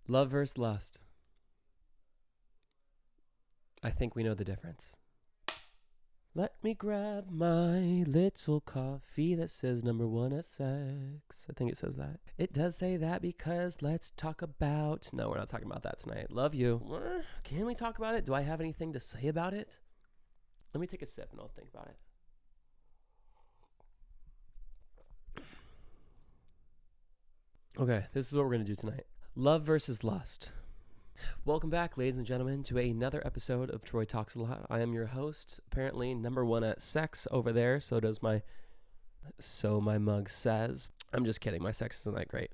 Love versus lust. I think we know the difference. Let me grab my little coffee that says number one at sex. I think it says that. It does say that because let's talk about... No, we're not talking about that tonight. Love you. Can we talk about it? Do I have anything to say about it? Let me take a sip and I'll think about it. Okay, this is what we're going to do tonight. Love versus lust. Welcome back, ladies and gentlemen, to another episode of Troy Talks a Lot. I am your host, apparently number one at sex over there. So my mug says. I'm just kidding. My sex isn't that great.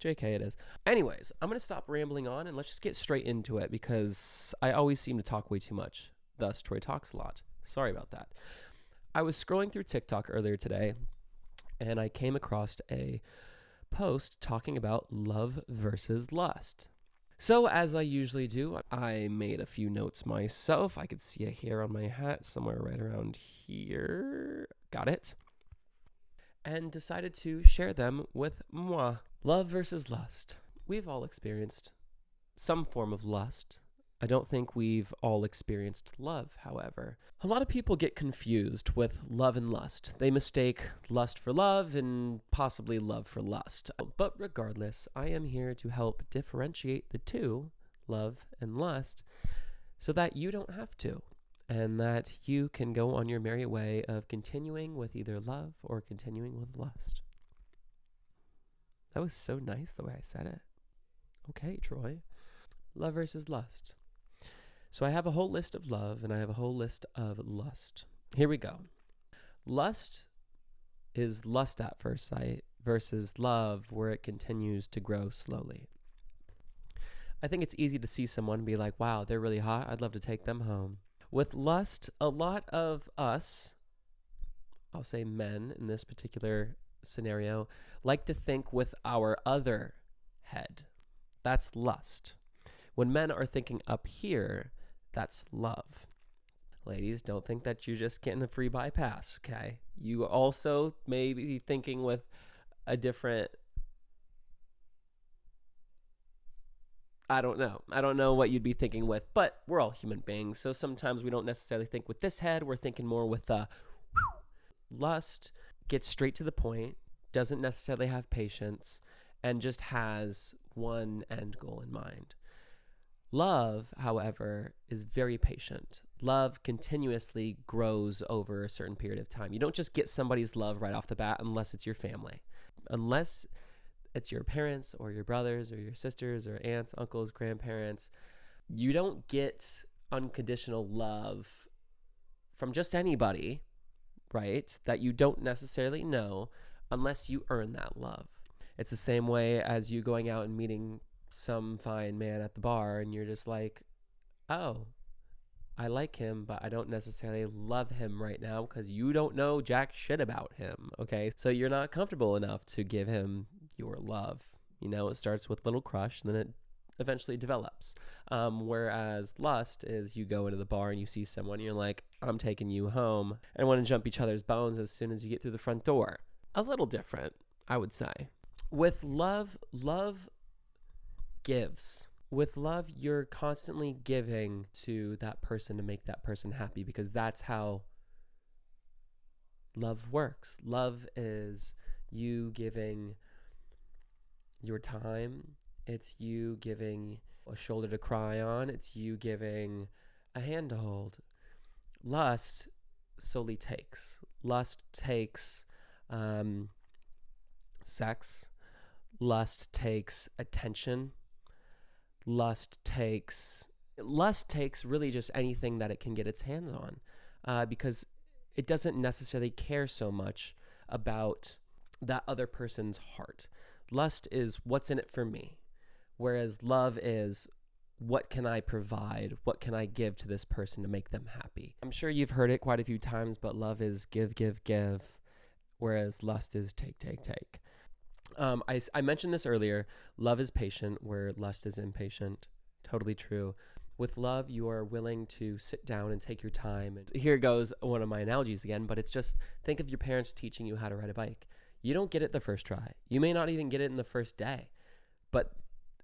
JK, it is. Anyways, I'm going to stop rambling on and let's just get straight into it because I always seem to talk way too much. Thus, Troy Talks a Lot. Sorry about that. I was scrolling through TikTok earlier today and I came across a post talking about love versus lust. So as I usually do, I made a few notes myself. I could see a hair on my hat somewhere right around here. Got it. And decided to share them with moi. Love versus lust. We've all experienced some form of lust. I don't think we've all experienced love, however. A lot of people get confused with love and lust. They mistake lust for love and possibly love for lust. But regardless, I am here to help differentiate the two, love and lust, so that you don't have to, and that you can go on your merry way of continuing with either love or continuing with lust. That was so nice the way I said it. Okay, Troy. Love versus lust. So I have a whole list of love and I have a whole list of lust. Here we go. Lust is lust at first sight versus love where it continues to grow slowly. I think it's easy to see someone and be like, wow, they're really hot. I'd love to take them home. With lust, a lot of us, I'll say men in this particular scenario, like to think with our other head. That's lust. When men are thinking up here, that's love. Ladies, don't think that you're just getting a free bypass, okay? You also may be thinking with a different... I don't know what you'd be thinking with, but we're all human beings, so sometimes we don't necessarily think with this head. We're thinking more with lust, gets straight to the point, doesn't necessarily have patience, and just has one end goal in mind. Love, however, is very patient. Love continuously grows over a certain period of time. You don't just get somebody's love right off the bat unless it's your family. Unless it's your parents or your brothers or your sisters or aunts, uncles, grandparents. You don't get unconditional love from just anybody, right, that you don't necessarily know unless you earn that love. It's the same way as you going out and meeting some fine man at the bar and you're just like, oh, I like him, but I don't necessarily love him right now because you don't know jack shit about him, okay? So you're not comfortable enough to give him your love. You know, it starts with a little crush and then it eventually develops. Whereas lust is you go into the bar and you see someone and you're like, I'm taking you home, and want to jump each other's bones as soon as you get through the front door. A little different, I would say. With love gives. With love, you're constantly giving to that person to make that person happy because that's how love works. Love is you giving your time. It's you giving a shoulder to cry on. It's you giving a hand to hold. Lust solely takes. Lust takes sex. Lust takes attention. Lust takes really just anything that it can get its hands on because it doesn't necessarily care so much about that other person's heart. Lust is what's in it for me, whereas love is what can I provide, what can I give to this person to make them happy. I'm sure you've heard it quite a few times, but love is give, give, give, whereas lust is take, take, take. I mentioned this earlier. Love is patient where lust is impatient. Totally true. With love, you are willing to sit down and take your time. And here goes one of my analogies again, but it's just think of your parents teaching you how to ride a bike. You don't get it the first try. You may not even get it in the first day, but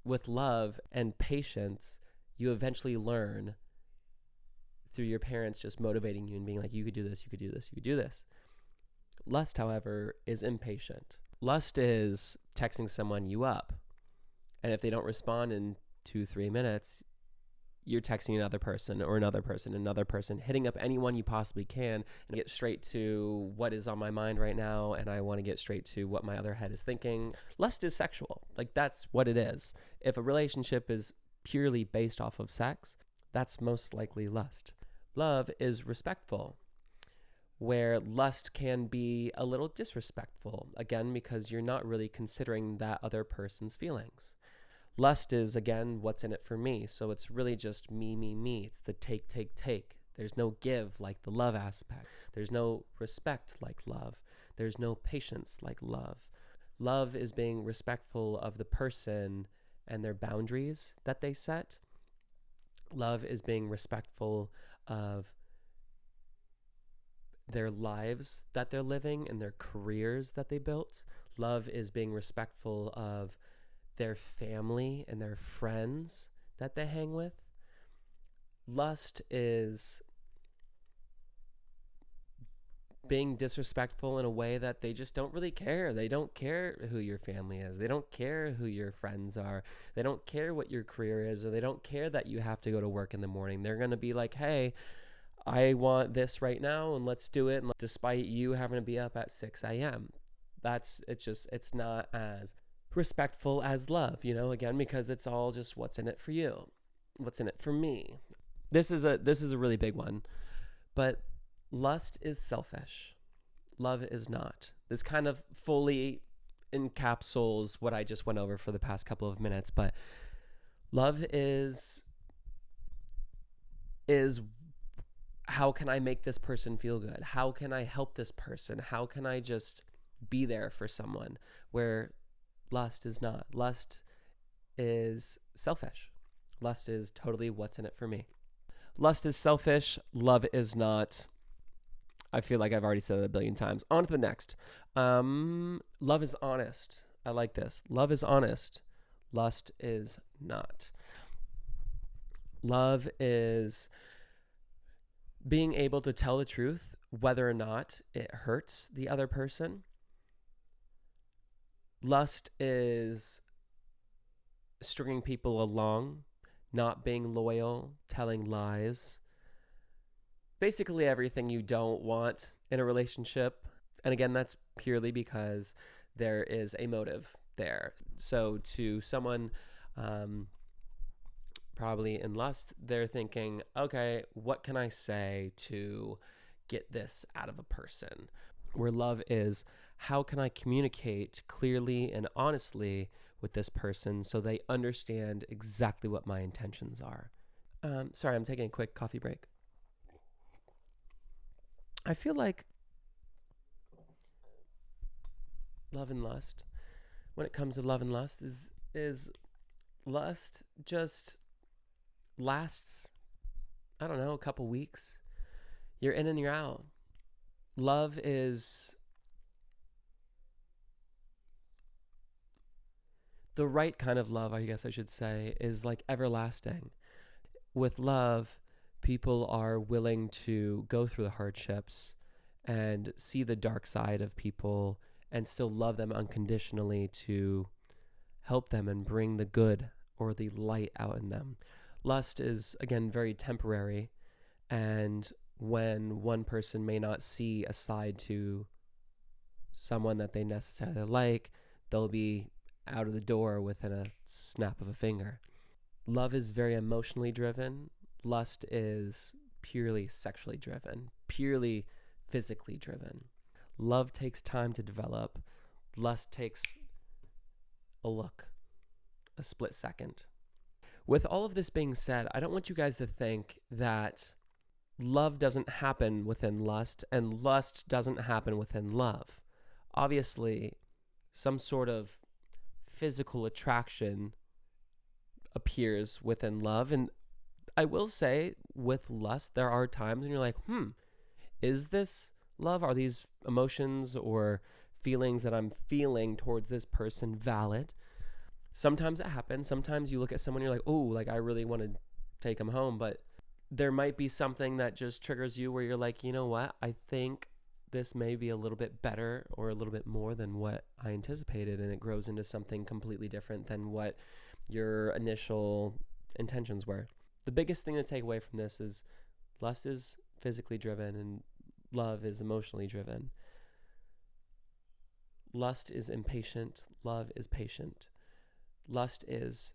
With love and patience, you eventually learn through your parents just motivating you and being like, you could do this, you could do this, you could do this. Lust, however, is impatient. Lust is texting someone you up, and if they don't respond in 2-3 minutes, you're texting another person or another person, another person, hitting up anyone you possibly can and get straight to what is on my mind right now, and I want to get straight to what my other head is thinking. Lust is sexual. Like, that's what it is. If a relationship is purely based off of sex, that's most likely lust. Love is respectful, where lust can be a little disrespectful, again, because you're not really considering that other person's feelings. Lust is, again, what's in it for me. So it's really just me, me, me. It's the take, take, take. There's no give like the love aspect. There's no respect like love. There's no patience like love. Love is being respectful of the person and their boundaries that they set. Love is being respectful of their lives that they're living and their careers that they built. Love is being respectful of their family and their friends that they hang with. Lust is being disrespectful in a way that they just don't really care. They don't care who your family is. They don't care who your friends are. They don't care what your career is, or they don't care that you have to go to work in the morning. They're going to be like, hey, I want this right now and let's do it. And despite you having to be up at 6 a.m. It's not as respectful as love, again, because it's all just what's in it for you, what's in it for me. This is a really big one, but lust is selfish. Love is not. This kind of fully encapsulates what I just went over for the past couple of minutes, but love is how can I make this person feel good? How can I help this person? How can I just be there for someone? Where lust is not. Lust is selfish. Lust is totally what's in it for me. Lust is selfish. Love is not. I feel like I've already said it a billion times. On to the next. Love is honest. I like this. Love is honest. Lust is not. Love is being able to tell the truth, whether or not it hurts the other person. Lust is stringing people along, not being loyal, telling lies. Basically everything you don't want in a relationship. And again, that's purely because there is a motive there. So to someone probably in lust, they're thinking, okay, what can I say to get this out of a person? Where love is, how can I communicate clearly and honestly with this person so they understand exactly what my intentions are? Sorry, I'm taking a quick coffee break. I feel like love and lust, when it comes to love and lust, is lust just lasts, I don't know, a couple weeks. You're in and you're out. Love is the right kind of love, I guess I should say, is like everlasting. With love, people are willing to go through the hardships and see the dark side of people and still love them unconditionally to help them and bring the good or the light out in them. Lust is, again, very temporary, and when one person may not see a side to someone that they necessarily like, they'll be out of the door within a snap of a finger. Love is very emotionally driven. Lust is purely sexually driven, purely physically driven. Love takes time to develop. Lust takes a look, a split second. With all of this being said, I don't want you guys to think that love doesn't happen within lust and lust doesn't happen within love. Obviously, some sort of physical attraction appears within love. And I will say, with lust, there are times when you're like, is this love? Are these emotions or feelings that I'm feeling towards this person valid? Sometimes it happens. Sometimes you look at someone, you're like, oh, like I really want to take them home. But there might be something that just triggers you where you're like, you know what? I think this may be a little bit better or a little bit more than what I anticipated. And it grows into something completely different than what your initial intentions were. The biggest thing to take away from this is lust is physically driven and love is emotionally driven. Lust is impatient. Love is patient. Lust is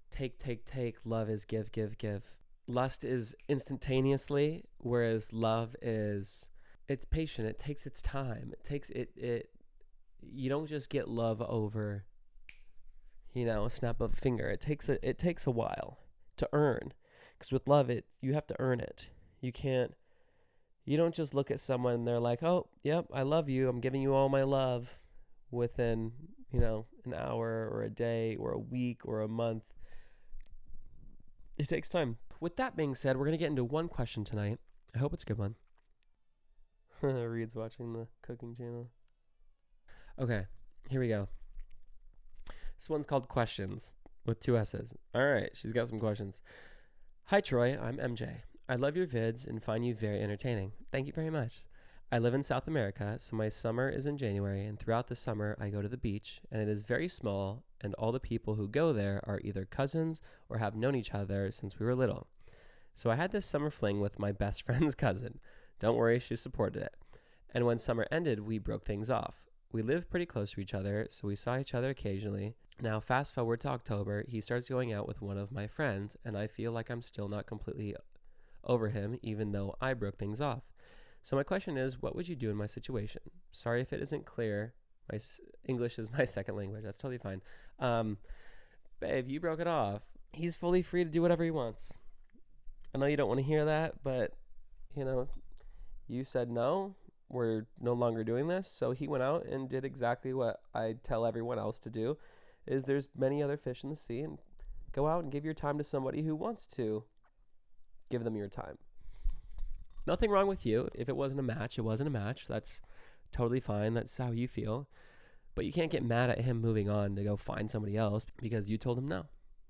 take, take, take. Love is give, give, give. Lust is instantaneously, whereas love is, it's patient. It takes its time. You don't just get love over, a snap of a finger. It takes a while to earn. Because with love, you have to earn it. You don't just look at someone and they're like, oh, yep, I love you. I'm giving you all my love within, an hour or a day or a week or a month. It takes time. With that being said, we're going to get into one question tonight. I hope it's a good one. Reed's watching the cooking channel. Okay, here we go. This one's called Questions with 2 S's. All right, she's got some questions. Hi, Troy. I'm MJ. I love your vids and find you very entertaining. Thank you very much. I live in South America, so my summer is in January, and throughout the summer I go to the beach, and it is very small, and all the people who go there are either cousins or have known each other since we were little. So I had this summer fling with my best friend's cousin. Don't worry, she supported it. And when summer ended, we broke things off. We live pretty close to each other, so we saw each other occasionally. Now, fast forward to October, he starts going out with one of my friends, and I feel like I'm still not completely over him, even though I broke things off. So my question is, what would you do in my situation? Sorry if it isn't clear. English is my second language. That's totally fine. Babe, you broke it off. He's fully free to do whatever he wants. I know you don't want to hear that, but, you said no. We're no longer doing this. So he went out and did exactly what I tell everyone else to do, is there's many other fish in the sea, and go out and give your time to somebody who wants to give them your time. Nothing wrong with you. If it wasn't a match, it wasn't a match. That's totally fine. That's how you feel. But you can't get mad at him moving on to go find somebody else because you told him no.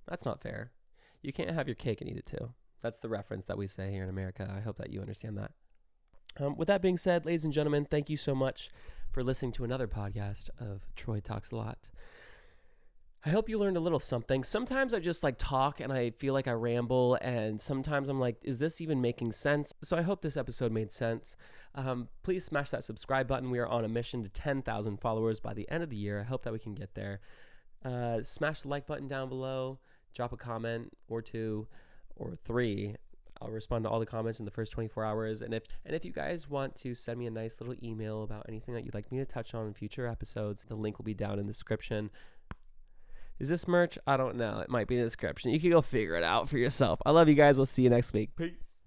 That's not fair. You can't have your cake and eat it too. That's the reference that we say here in America. I hope that you understand that. With that being said, ladies and gentlemen, thank you so much for listening to another podcast of Troy Talks a Lot. I hope you learned a little something. Sometimes I just talk and I feel like I ramble, and sometimes I'm like, is this even making sense? So I hope this episode made sense. Please smash that subscribe button. We are on a mission to 10,000 followers by the end of the year. I hope that we can get there. Smash the like button down below. Drop a comment or 2 or 3. I'll respond to all the comments in the first 24 hours. And if you guys want to send me a nice little email about anything that you'd like me to touch on in future episodes, the link will be down in the description. Is this merch? I don't know. It might be in the description. You can go figure it out for yourself. I love you guys. I'll see you next week. Peace.